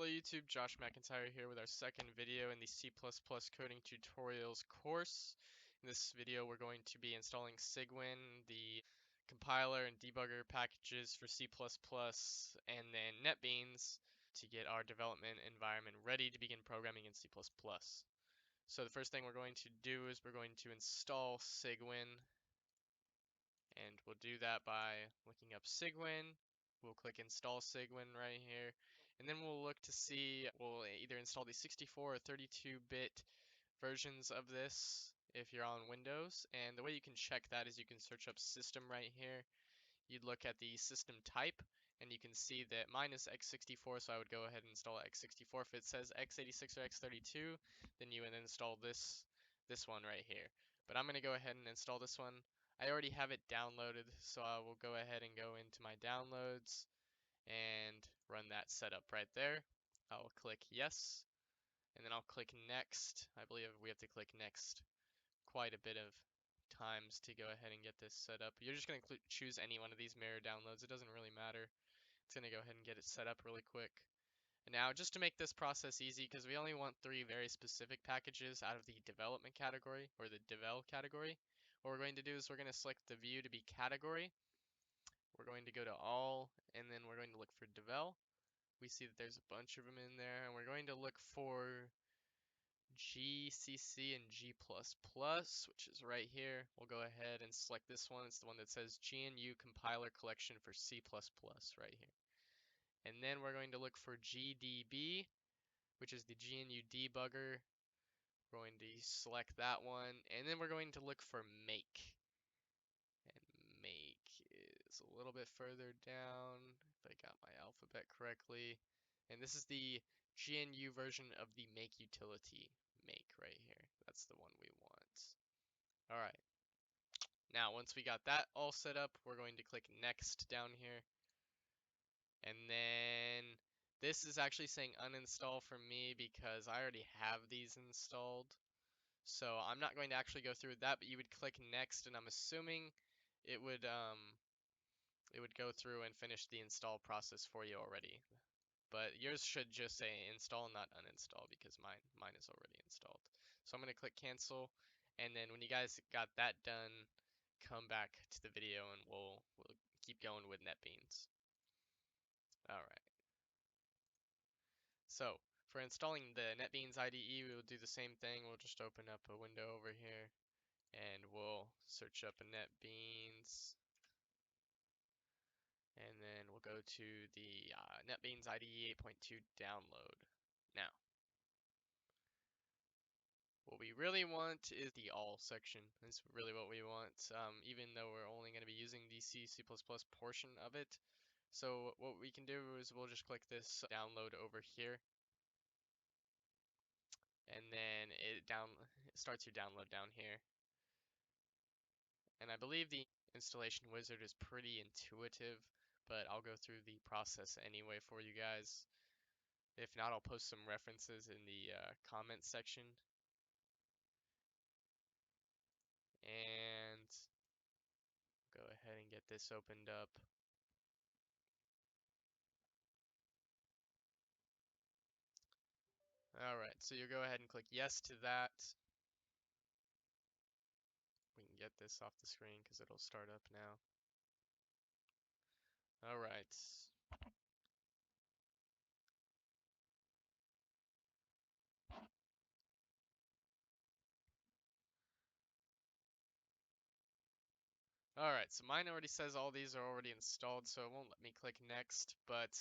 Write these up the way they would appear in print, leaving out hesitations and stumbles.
Hello YouTube, Josh McIntyre here with our second video in the C++ coding tutorials course. In this video we're going to be installing Cygwin, the compiler and debugger packages for C++, and then NetBeans to get our development environment ready to begin programming in C++. So the first thing we're going to do is we're going to install Cygwin, and we'll do that by looking up Cygwin. We'll click install Cygwin right here, and then we'll look to see, we'll either install the 64 or 32-bit versions of this if you're on Windows. And the way you can check that is you can search up system right here. You'd look at the system type, and you can see that mine is x64, so I would go ahead and install x64. If it says x86 or x32, then you would install this one right here. But I'm going to go ahead and install this one. I already have it downloaded, so I will go ahead and go into my downloads and run that setup right there. I'll click yes, and then I'll click next. I believe we have to click next quite a bit of times to go ahead and get this set up. You're just going to choose any one of these mirror downloads. It doesn't really matter. It's going to go ahead and get it set up really quick. And now, just to make this process easy, because we only want 3 very specific packages out of the development category, or the devel category, what we're going to do is we're going to select the view to be category. We're going to go to all, and then we're going to look for devel. We see that there's a bunch of them in there, and we're going to look for GCC and G++, which is right here. We'll go ahead and select this one. It's the one that says GNU compiler collection for C++ right here. And then we're going to look for GDB, which is the GNU debugger. We're going to select that one, and then we're going to look for make. And make is a little bit further down, if I got my alphabet correctly. And this is the GNU version of the make utility, make right here. That's the one we want. All right. Now, once we got that all set up, we're going to click next down here. And then this is actually saying uninstall for me because I already have these installed. So I'm not going to actually go through that, but you would click next, and I'm assuming it would go through and finish the install process for you already. But yours should just say install, not uninstall, because mine is already installed. So I'm going to click cancel, and then when you guys got that done, come back to the video and we'll keep going with NetBeans. All right. So for installing the NetBeans IDE, we will do the same thing. We'll just open up a window over here, and we'll search up a NetBeans. And then we'll go to the NetBeans IDE 8.2 download. Now, what we really want is the all section. That's really what we want, even though we're only going to be using the C++ portion of it. So what we can do is we'll just click this download over here. And then it starts your download down here. And I believe the installation wizard is pretty intuitive, but I'll go through the process anyway for you guys. If not, I'll post some references in the comment section. And go ahead and get this opened up. Alright, so you go ahead and click yes to that. We can get this off the screen because it'll start up now. Alright. Alright, so mine already says all these are already installed, so it won't let me click next, but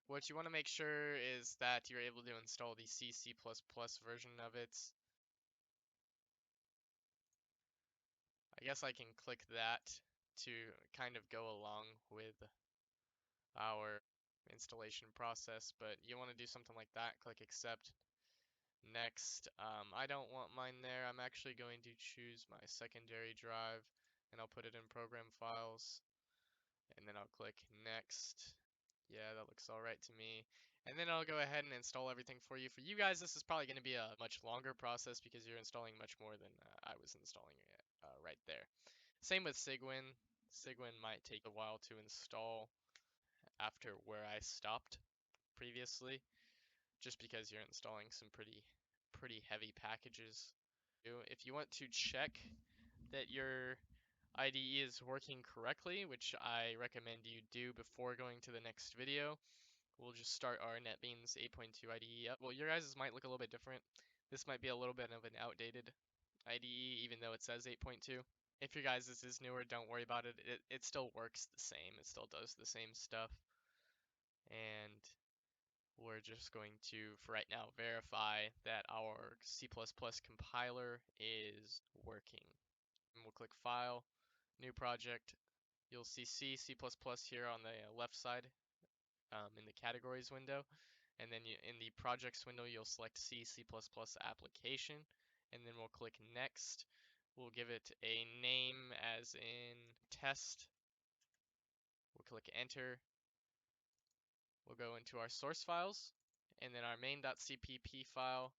what you want to make sure is that you're able to install the C++ version of it. I guess I can click that to kind of go along with our installation process, but you want to do something like that. Click accept. Next, I don't want mine there. I'm actually going to choose my secondary drive, and I'll put it in program files, and then I'll click next. Yeah, that looks all right to me. And then I'll go ahead and install everything for you. For you guys, this is probably going to be a much longer process because you're installing much more than I was installing it right there. Same with Cygwin. Cygwin might take a while to install after where I stopped previously. just because you're installing some pretty heavy packages. If you want to check that your IDE is working correctly, which I recommend you do before going to the next video, we'll just start our NetBeans 8.2 IDE up. Well, your guys' might look a little bit different. This might be a little bit of an outdated IDE, even though it says 8.2. If your guys' is newer, don't worry about it. It still works the same. It still does the same stuff. And we're just going to, for right now, verify that our C++ compiler is working. And we'll click File, New Project. You'll see C, C++ here on the left side in the Categories window. And then in the Projects window, you'll select C, C++ Application. And then we'll click Next. We'll give it a name as in Test. We'll click Enter. We'll go into our source files and then our main.cpp file.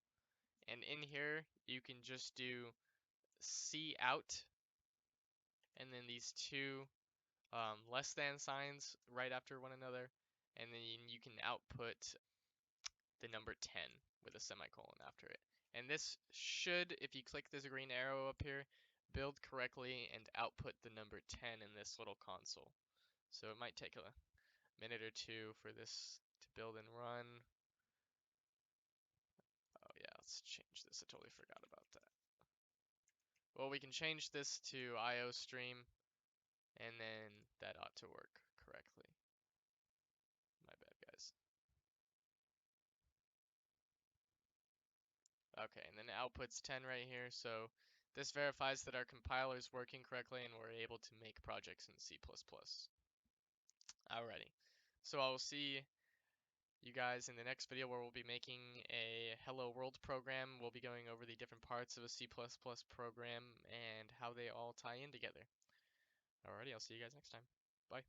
And in here, you can just do cout and then these two less than signs right after one another. And then you can output the number 10 with a semicolon after it. And this should, if you click this green arrow up here, build correctly and output the number 10 in this little console. So it might take a minute or two for this to build and run. Oh yeah, let's change this. I totally forgot about that. Well, we can change this to IO stream, and then that ought to work correctly. My bad, guys. Okay, and then it outputs 10 right here, so this verifies that our compiler is working correctly and we're able to make projects in C++. Alrighty, so I will see you guys in the next video where we'll be making a Hello World program. We'll be going over the different parts of a C++ program and how they all tie in together. Alrighty, I'll see you guys next time. Bye.